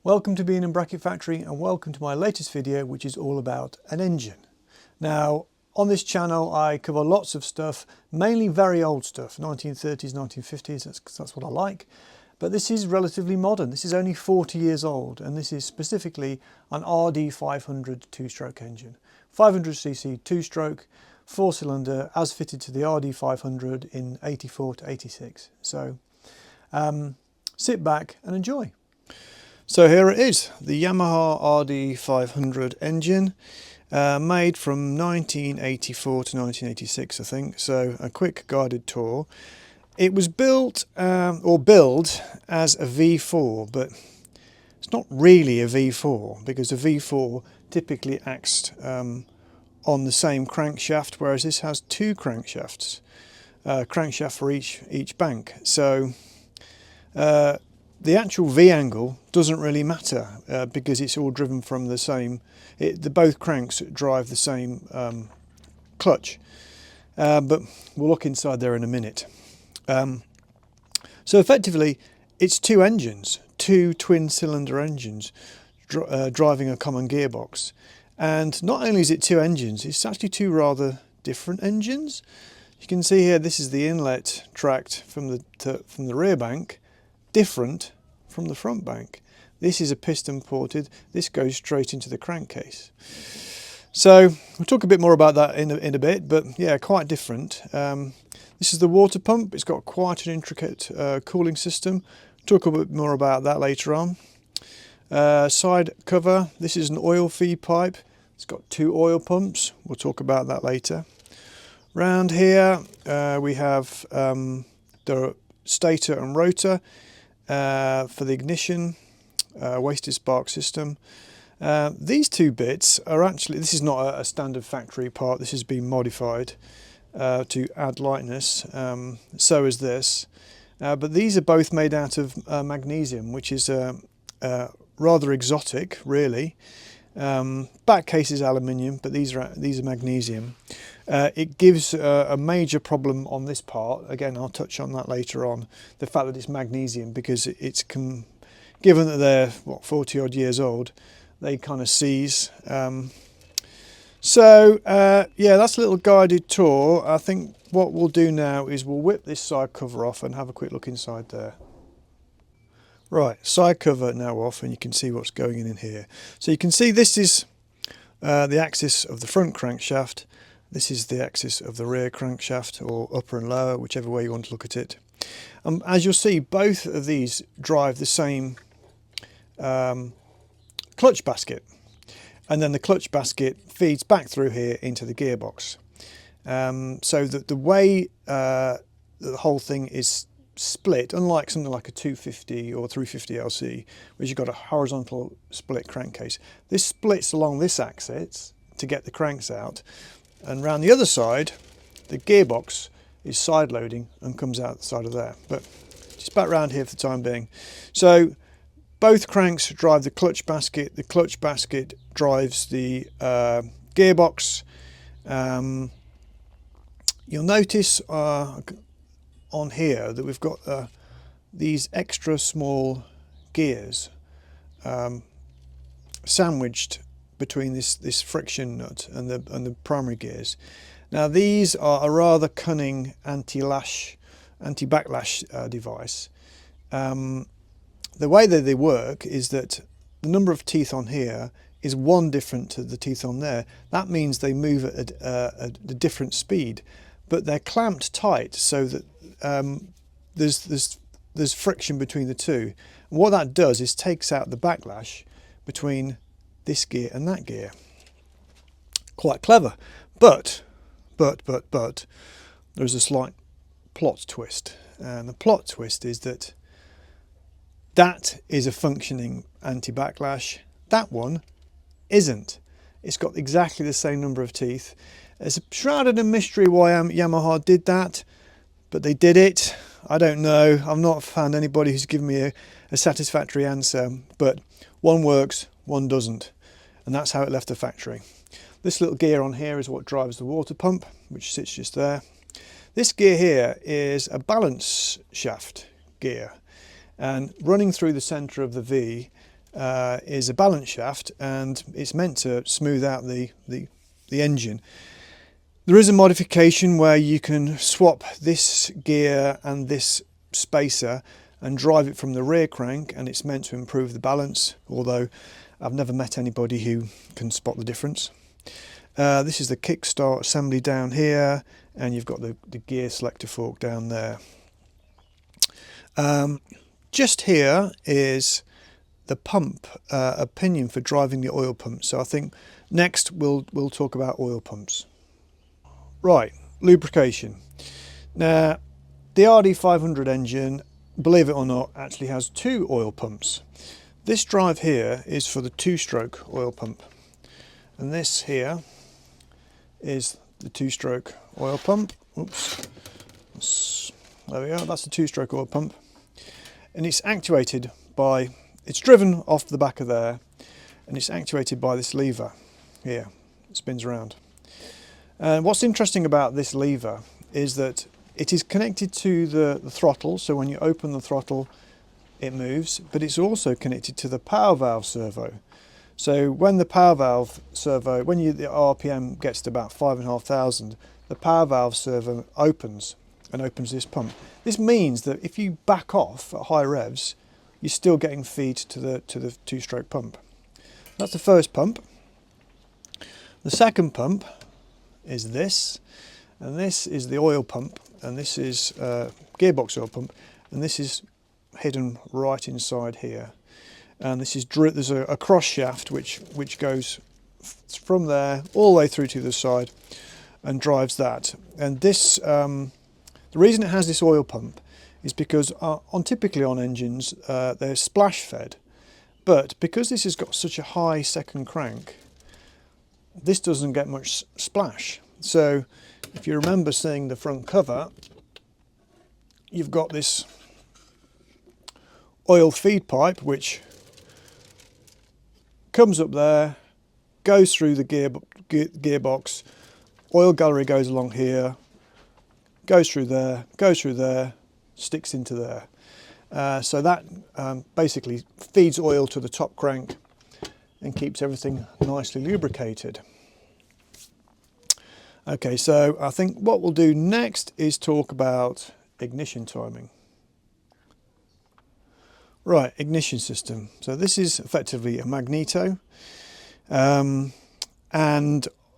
Welcome to Being in Bracket Factory and welcome to my latest video, which is all about an engine. Now on this channel I cover lots of stuff, mainly very old stuff, 1930s, 1950s, that's what I like. But this is relatively modern. This is only 40 years old, and this is specifically an RD500 two-stroke engine. 500cc two-stroke, 4-cylinder, as fitted to the RD500 in 84 to 86. So sit back and enjoy. So here it is, the Yamaha RD500 engine, made from 1984 to 1986, I think. So a quick guided tour. It was built or billed as a V4, but it's not really a V4 because a V4 typically acts on the same crankshaft, whereas this has two crankshafts, crankshaft for each bank. So the actual V angle doesn't really matter because it's all driven from the same. Both cranks drive the same clutch, but we'll look inside there in a minute. So effectively it's two engines, two twin-cylinder engines driving a common gearbox. And not only is it two engines, it's actually two rather different engines. You can see here, this is the inlet tract from the rear bank, different from the front bank. This is a piston ported, this goes straight into the crankcase. So we'll talk a bit more about that in a bit, but yeah, quite different. This is the water pump. It's got quite an intricate cooling system. Talk a bit more about that later on. Side cover, this is an oil feed pipe. It's got two oil pumps. We'll talk about that later. Round here we have the stator and rotor for the ignition, wasted spark system. These two bits are actually, this is not a standard factory part, this has been modified to add lightness, so is this. But these are both made out of magnesium, which is rather exotic, really. Back case is aluminium, but these are magnesium. It gives a major problem on this part. Again, I'll touch on that later on, the fact that it's magnesium, because given that they're, what, 40 odd years old, they kind of seize. Yeah, that's a little guided tour. I think what we'll do now is we'll whip this side cover off and have a quick look inside there. Right, side cover now off, and you can see what's going in here. So you can see this is the axis of the front crankshaft. This is the axis of the rear crankshaft, or upper and lower, whichever way you want to look at it. As you'll see, both of these drive the same clutch basket, and then the clutch basket feeds back through here into the gearbox. So that the way the whole thing is split, unlike something like a 250 or 350 LC, where you've got a horizontal split crankcase, this splits along this axis to get the cranks out, and round the other side the gearbox is side loading and comes out the side of there. But just back round here for the time being. So both cranks drive the clutch basket drives the gearbox. You'll notice on here that we've got these extra small gears sandwiched between this friction nut and the primary gears. Now these are a rather cunning anti-backlash device. The way that they work is that the number of teeth on here is one different to the teeth on there. That means they move at a different speed, but they're clamped tight so that there's friction between the two. And what that does is takes out the backlash between this gear and that gear. Quite clever, but there's a slight plot twist, and the plot twist is that is a functioning anti-backlash. That one isn't. It's got exactly the same number of teeth. It's shrouded in mystery why Yamaha did that, but they did it. I don't know. I've not found anybody who's given me a satisfactory answer, but one works, one doesn't, and that's how it left the factory. This little gear on here is what drives the water pump, which sits just there. This gear here is a balance shaft gear, and running through the centre of the V is a balance shaft, and it's meant to smooth out the engine. There is a modification where you can swap this gear and this spacer and drive it from the rear crank, and it's meant to improve the balance, although I've never met anybody who can spot the difference. This is the kickstart assembly down here, and you've got the gear selector fork down there. Just here is the pump, a pinion for driving the oil pump. So I think next we'll talk about oil pumps. Right, lubrication. Now, the RD500 engine, believe it or not, actually has two oil pumps. This drive here is for the two-stroke oil pump, and this here is the two-stroke oil pump. Oops, there we are, that's the two-stroke oil pump, and it's actuated by, it's driven off the back of there, and it's actuated by this lever here. It spins around. And what's interesting about this lever is that it is connected to the throttle, so when you open the throttle it moves, but it's also connected to the power valve servo. So when the power valve servo, when the RPM gets to about 5,500, the power valve servo opens this pump. This means that if you back off at high revs, you're still getting feed to the two-stroke pump. That's the first pump. The second pump is this, and this is the oil pump, and this is gearbox oil pump, and this is hidden right inside here. And this is there's a cross shaft which goes from there all the way through to the side and drives that. And this, the reason it has this oil pump is because typically on engines they're splash fed, but because this has got such a high second crank, this doesn't get much splash. So if you remember seeing the front cover, you've got this oil feed pipe which comes up there, goes through the gearbox, oil gallery goes along here, goes through there, sticks into there. So that basically feeds oil to the top crank and keeps everything nicely lubricated. Okay, so I think what we'll do next is talk about ignition timing. Right, ignition system. So this is effectively a magneto, and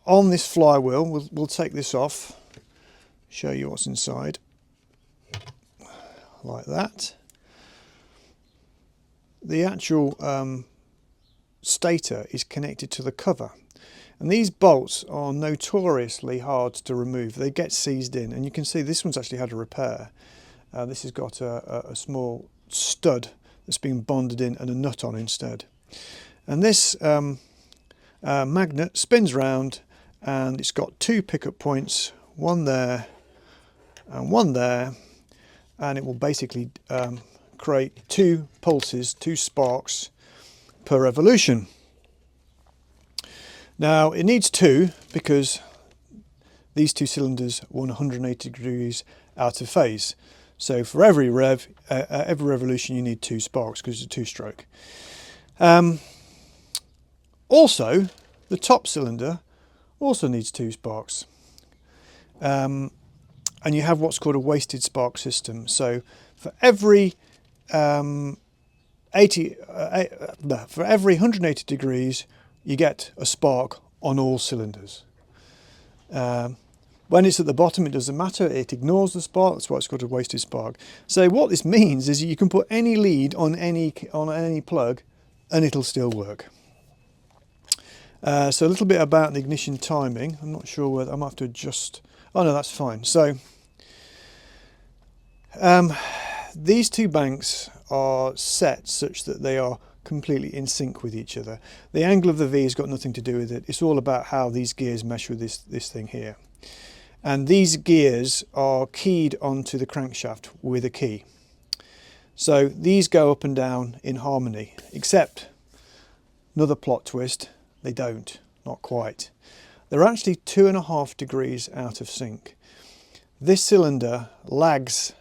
on this flywheel, we'll take this off, show you what's inside, like that. The actual stator is connected to the cover, and these bolts are notoriously hard to remove. They get seized in, and you can see this one's actually had a repair. This has got a small stud that's been bonded in and a nut on instead. And this magnet spins round, and it's got two pickup points, one there and one there, and it will basically create two pulses, two sparks per revolution. Now it needs two because these two cylinders are 180 degrees out of phase. So for every revolution you need two sparks because it's a two-stroke. Also, the top cylinder also needs two sparks. And you have what's called a wasted spark system. So for every 180 degrees, you get a spark on all cylinders. When it's at the bottom, it doesn't matter, it ignores the spark, that's why it's called a wasted spark. So what this means is you can put any lead on any plug and it'll still work. So a little bit about the ignition timing. I'm not sure whether I might have to adjust. Oh no, that's fine. So these two banks are set such that they are completely in sync with each other. The angle of the V has got nothing to do with it. It's all about how these gears mesh with this thing here. And these gears are keyed onto the crankshaft with a key. So these go up and down in harmony, except another plot twist, they don't, not quite. They're actually 2.5 degrees out of sync. This cylinder lags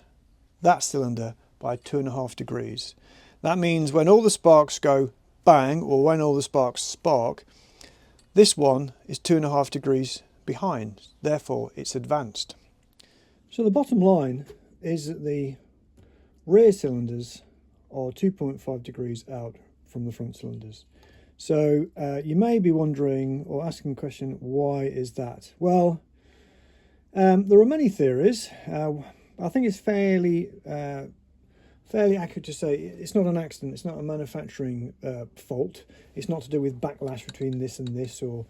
that cylinder by 2.5 degrees. That means when all the sparks go bang, or when all the sparks spark, this one is 2.5 degrees behind, therefore it's advanced. So the bottom line is that the rear cylinders are 2.5 degrees out from the front cylinders. So you may be wondering or asking the question, why is that? Well, there are many theories. I think it's fairly accurate to say it's not an accident, it's not a manufacturing fault, it's not to do with backlash between this and this, or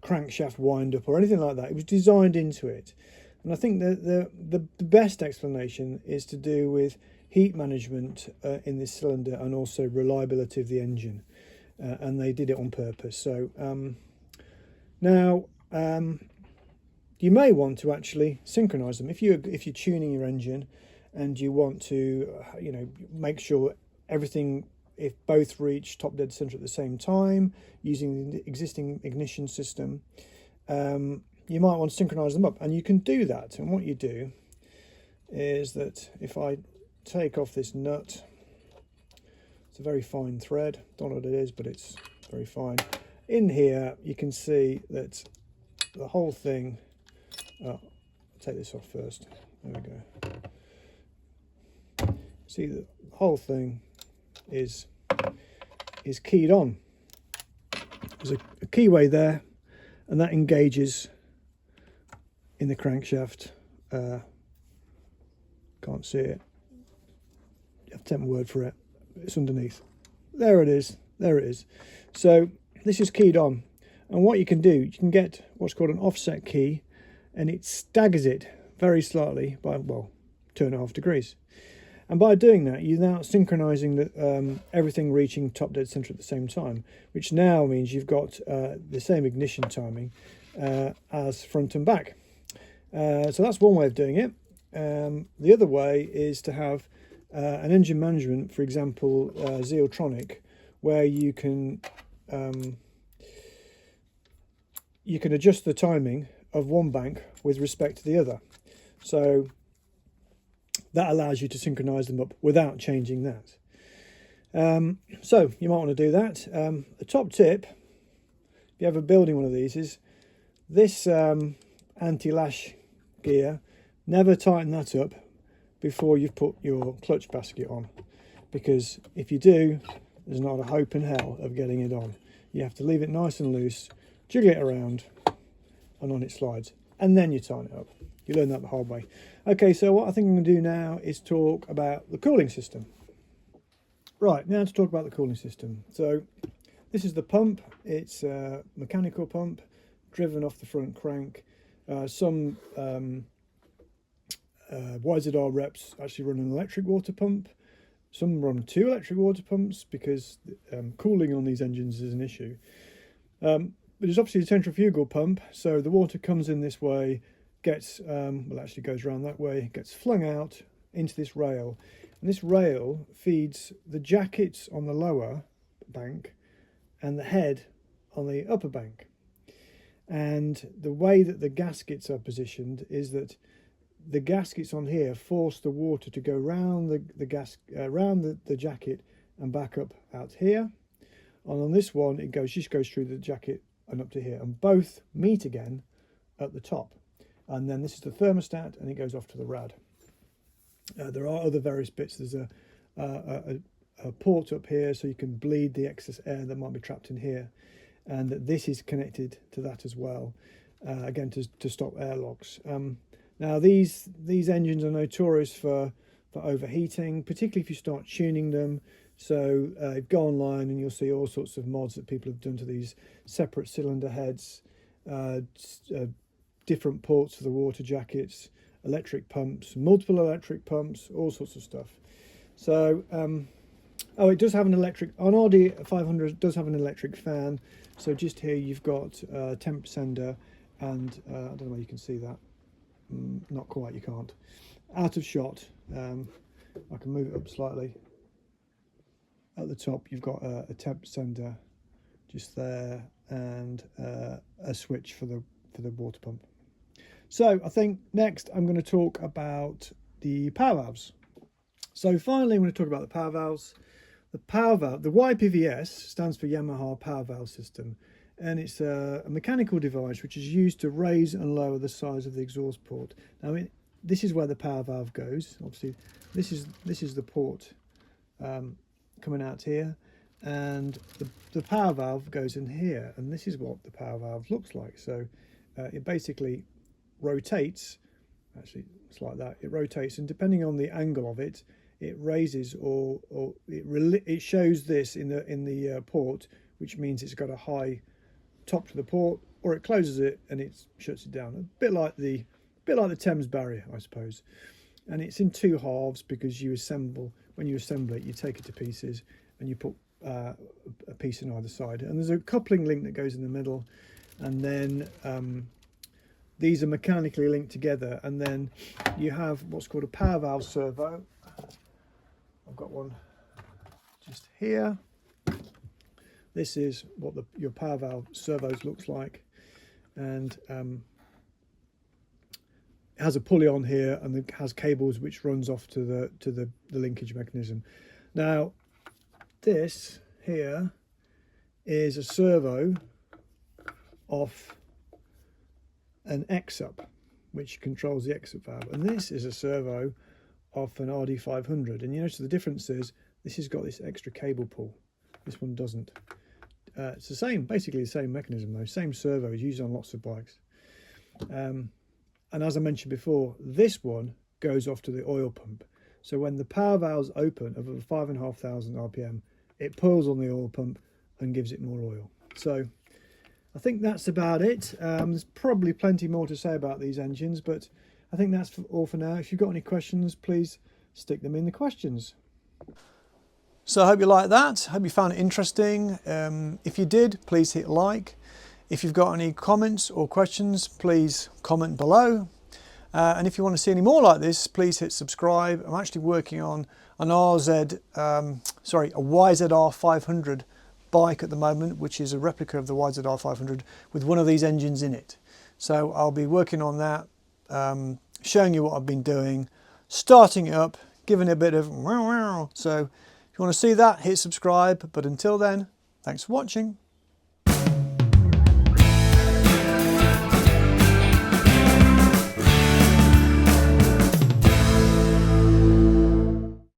crankshaft wind-up or anything like that. It was designed into it. And I think that the best explanation is to do with heat management in this cylinder, and also reliability of the engine. And they did it on purpose. So now you may want to actually synchronize them if you're tuning your engine and you want to make sure everything, if both reach top dead center at the same time using the existing ignition system, you might want to synchronize them up, and you can do that. And what you do is that if I take off this nut, it's a very fine thread, don't know what it is, but it's very fine. In here you can see that the whole thing, I'll take this off first, there we go. See, the whole thing is keyed on. There's a keyway there, and that engages in the crankshaft. Can't see it, you have to take my word for it, it's underneath. There it is, there it is. So this is keyed on, and what you can do, you can get what's called an offset key, and it staggers it very slightly by, well, 2.5 degrees. And by doing that, you're now synchronizing everything reaching top dead center at the same time, which now means you've got the same ignition timing as front and back. So that's one way of doing it. The other way is to have an engine management, for example, Zeotronic, where you can adjust the timing of one bank with respect to the other. So that allows you to synchronize them up without changing that. So you might want to do that. The top tip, if you're ever building one of these, is this anti-lash gear. Never tighten that up before you've put your clutch basket on, because if you do, there's not a hope in hell of getting it on. You have to leave it nice and loose, jiggle it around, and on it slides, and then you tighten it up. You learn that the hard way. Okay, so what I think I'm going to do now is talk about the cooling system. Right, now to talk about the cooling system. So this is the pump. It's a mechanical pump driven off the front crank. Some YZR reps actually run an electric water pump. Some run 2 electric water pumps because cooling on these engines is an issue. But it's obviously a centrifugal pump, so the water comes in this way, gets, well, actually goes around that way, gets flung out into this rail. And this rail feeds the jackets on the lower bank and the head on the upper bank. And the way that the gaskets are positioned is that the gaskets on here force the water to go round the jacket and back up out here. And on this one, it just goes through the jacket and up to here, and both meet again at the top. And then this is the thermostat, and it goes off to the rad. There are other various bits. There's a port up here, so you can bleed the excess air that might be trapped in here, and this is connected to that as well, again to stop airlocks. Now these engines are notorious for overheating, particularly if you start tuning them. So go online and you'll see all sorts of mods that people have done to these separate cylinder heads, different ports for the water jackets, electric pumps, multiple electric pumps, all sorts of stuff. So oh, it does have an electric, on RD500 it does have an electric fan. So just here you've got temp sender, and I don't know whether you can see that. Not quite, you can't. Out of shot. I can move it up slightly. At the top you've got a temp sender just there, and a switch for the water pump. So I think next I'm going to talk about the power valves. So finally I'm going to talk about the power valves. the power valve, the YPVS stands for Yamaha Power Valve System, and it's a mechanical device which is used to raise and lower the size of the exhaust port. Now, this is where the power valve goes. Obviously, this is the port coming out here, and the power valve goes in here, and this is what the power valve looks like. So it basically rotates. Actually, it's like that. It rotates, and depending on the angle of it, it raises or it shows this in the port, which means it's got a high top to the port, or it closes it and it shuts it down. A bit like the Thames barrier, I suppose. And it's in two halves because when you assemble it, you take it to pieces and you put a piece on either side. And there's a coupling link that goes in the middle, and then these are mechanically linked together, and then you have what's called a power valve servo. I've got one just here. This is what your power valve servos looks like, and it has a pulley on here, and it has cables which runs off to the linkage mechanism. Now, this here is a servo off an X-up, which controls the X-up valve, and this is a servo off an RD500. And you notice the difference is this has got this extra cable pull. This one doesn't. It's the same, basically the same mechanism though, same servo is used on lots of bikes. And as I mentioned before, this one goes off to the oil pump. So when the power valves open over 5,500 RPM, it pulls on the oil pump and gives it more oil. So I think that's about it. There's probably plenty more to say about these engines, but I think that's all for now. If you've got any questions, please stick them in the questions. So I hope you liked that. I hope you found it interesting. If you did, please hit like. If you've got any comments or questions, please comment below. And if you want to see any more like this, please hit subscribe. I'm actually working on an a YZR 500 bike at the moment, which is a replica of the YZR 500 with one of these engines in it. So I'll be working on that, showing you what I've been doing, starting it up, giving it a bit of wow. So if you want to see that, hit subscribe. But until then, thanks for watching.